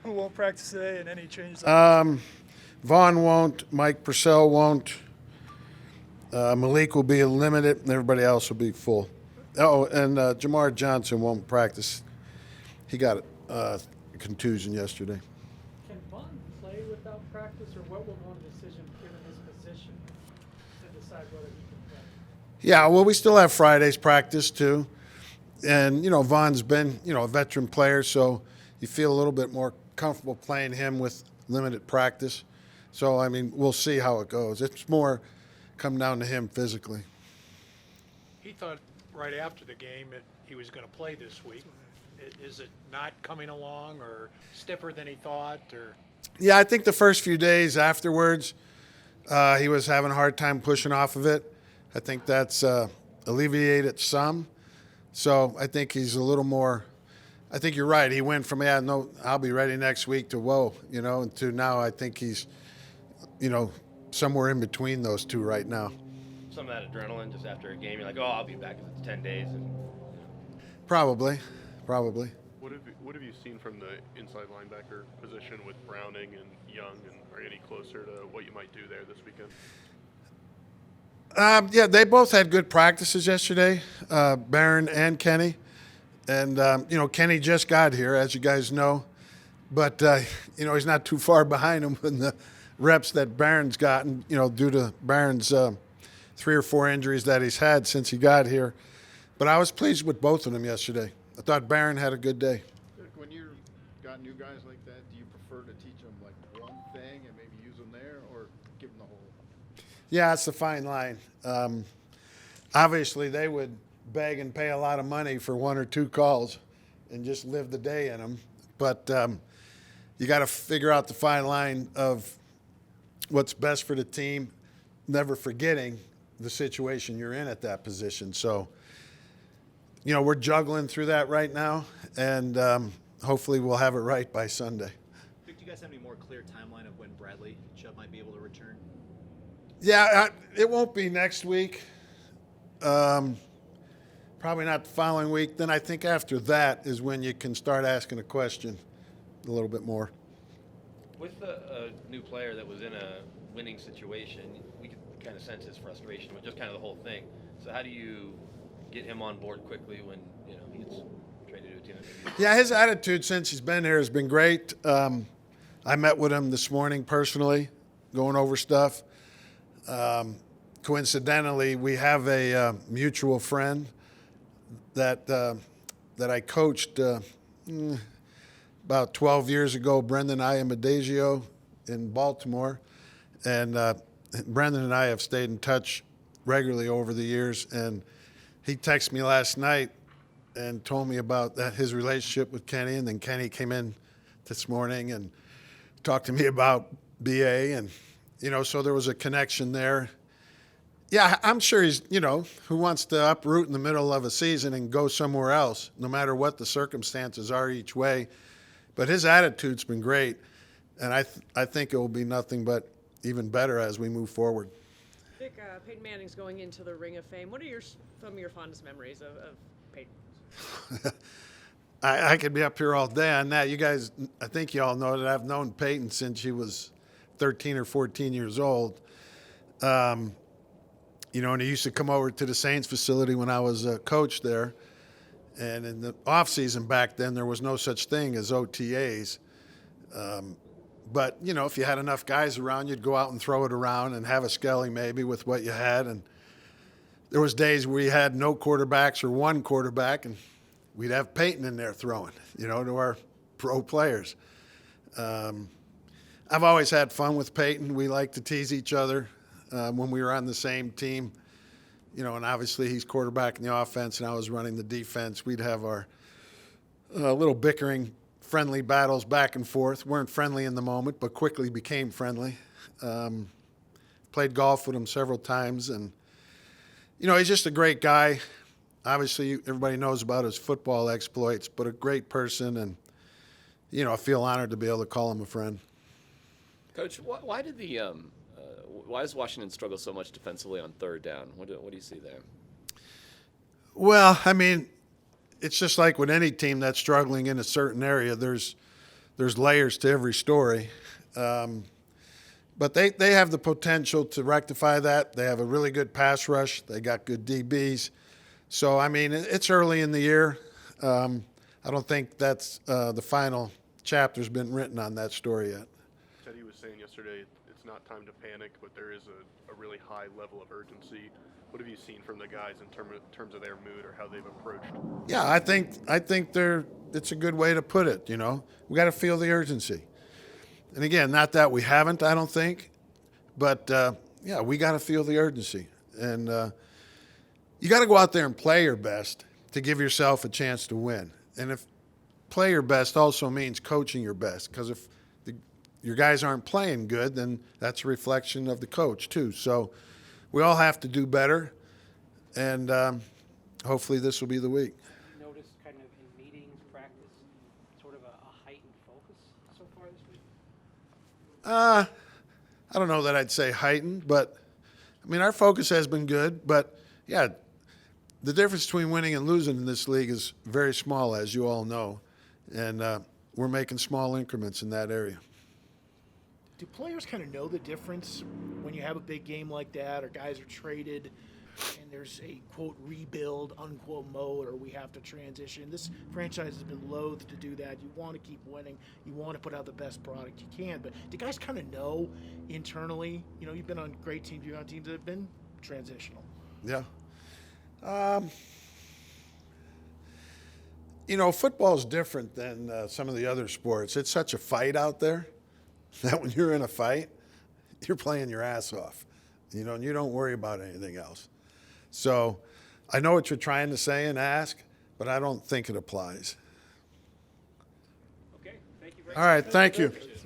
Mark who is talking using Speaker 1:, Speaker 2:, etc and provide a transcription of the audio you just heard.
Speaker 1: who won't practice today and any changes?
Speaker 2: Vaughn won't. Mike Purcell won't. Malik will be limited, and everybody else will be full. Oh, and Jamar Johnson won't practice. He got a contusion yesterday.
Speaker 3: Can Vaughn play without practice, or what will Vaughn's decision, given his position, to decide whether he can play?
Speaker 2: Yeah, well, we still have Friday's practice too, and Vaughn's been a veteran player, so you feel a little bit more comfortable playing him with limited practice. So I mean, we'll see how it goes. It's more come down to him physically.
Speaker 4: He thought right after the game that he was going to play this week. Is it not coming along, or stiffer than he thought, or?
Speaker 2: Yeah, I think the first few days afterwards, he was having a hard time pushing off of it. I think that's alleviated some. So I think he's a little more. I think you're right. He went from no, I'll be ready next week to whoa, and to now I think he's, somewhere in between those two right now.
Speaker 5: Some of that adrenaline just after a game, you're like, oh, I'll be back in 10 days.
Speaker 2: Probably.
Speaker 6: What have you seen from the inside linebacker position with Browning and Young, and are you any closer to what you might do there this weekend?
Speaker 2: Yeah, they both had good practices yesterday, Barron and Kenny. And, Kenny just got here, as you guys know. But, he's not too far behind him in the reps that Barron's gotten, due to Barron's 3 or 4 injuries that he's had since he got here. But I was pleased with both of them yesterday. I thought Barron had a good day.
Speaker 7: When you got new guys like that, do you prefer to teach them like one thing and maybe use them there, or give them the whole?
Speaker 2: Yeah, it's a fine line. Obviously, they would beg and pay a lot of money for 1 or 2 calls and just live the day in them. But you got to figure out the fine line of what's best for the team, never forgetting the situation you're in at that position. So, we're juggling through that right now, and hopefully we'll have it right by Sunday.
Speaker 8: Vic, do you guys have any more clear timeline of when Bradley and Chubb might be able to return?
Speaker 2: Yeah, it won't be next week. Probably not the following week. Then I think after that is when you can start asking a question a little bit more.
Speaker 5: With a new player that was in a winning situation, we could kind of sense his frustration with just kind of the whole thing. So how do you get him on board quickly when he gets traded to a team?
Speaker 2: Yeah, his attitude since he's been here has been great. I met with him this morning personally, going over stuff. Coincidentally, we have a mutual friend that I coached about 12 years ago, Brendan Iambadesio in Baltimore. And Brendan and I have stayed in touch regularly over the years. And he texted me last night and told me about his relationship with Kenny. And then Kenny came in this morning and talked to me about BA. And, so there was a connection there. Yeah, I'm sure he's, who wants to uproot in the middle of a season and go somewhere else, no matter what the circumstances are each way. But his attitude's been great, and I think it will be nothing but even better as we move forward.
Speaker 9: Vic, Peyton Manning's going into the Ring of Fame. What are some of your fondest memories of Peyton?
Speaker 2: I could be up here all day on that. You guys, I think you all know that I've known Peyton since she was 13 or 14 years old. And he used to come over to the Saints facility when I was a coach there. And in the offseason back then, there was no such thing as OTAs. But, if you had enough guys around, you'd go out and throw it around and have a skelly maybe with what you had. And there was days where you had no quarterbacks or one quarterback, and we'd have Peyton in there throwing, to our pro players. I've always had fun with Peyton. We like to tease each other when we were on the same team. And obviously he's quarterbacking the offense and I was running the defense. We'd have our little bickering, friendly battles back and forth. Weren't friendly in the moment, but quickly became friendly. Played golf with him several times. And, he's just a great guy. Obviously, everybody knows about his football exploits, but a great person. And, I feel honored to be able to call him a friend.
Speaker 10: Coach, why does Washington struggle so much defensively on third down? What do you see there?
Speaker 2: Well, I mean, it's just like with any team that's struggling in a certain area. There's there's layers to every story. But they have the potential to rectify that. They have a really good pass rush. They got good DBs. So, I mean, it's early in the year. I don't think that's the final chapter's been written on that story yet.
Speaker 6: Teddy was saying yesterday it's not time to panic, but there is a really high level of urgency. What have you seen from the guys in terms of their mood or how they've approached?
Speaker 2: Yeah, I think it's a good way to put it, you know. We got to feel the urgency. And again, not that we haven't, I don't think, but yeah, we got to feel the urgency. And you got to go out there and play your best to give yourself a chance to win. And if play your best also means coaching your best, because if your guys aren't playing good, then that's a reflection of the coach too. So we all have to do better, and hopefully this will be the week.
Speaker 11: Notice kind of in meetings, practice, sort of a heightened focus so far this week?
Speaker 2: I don't know that I'd say heightened, but I mean, our focus has been good. But yeah, the difference between winning and losing in this league is very small, as you all know, and we're making small increments in that area.
Speaker 12: Do players kind of know the difference when you have a big game like that, or guys are traded and there's a, quote, rebuild, unquote, mode, or we have to transition? This franchise has been loath to do that. You want to keep winning. You want to put out the best product you can. But do guys kind of know internally? You know, you've been on great teams. You're on teams that have been transitional.
Speaker 2: Yeah. You know, football is different than some of the other sports. It's such a fight out there that when you're in a fight, you're playing your ass off, you know, and you don't worry about anything else. So I know what you're trying to say and ask, but I don't think it applies.
Speaker 11: Okay, thank you very
Speaker 2: All right, thank you.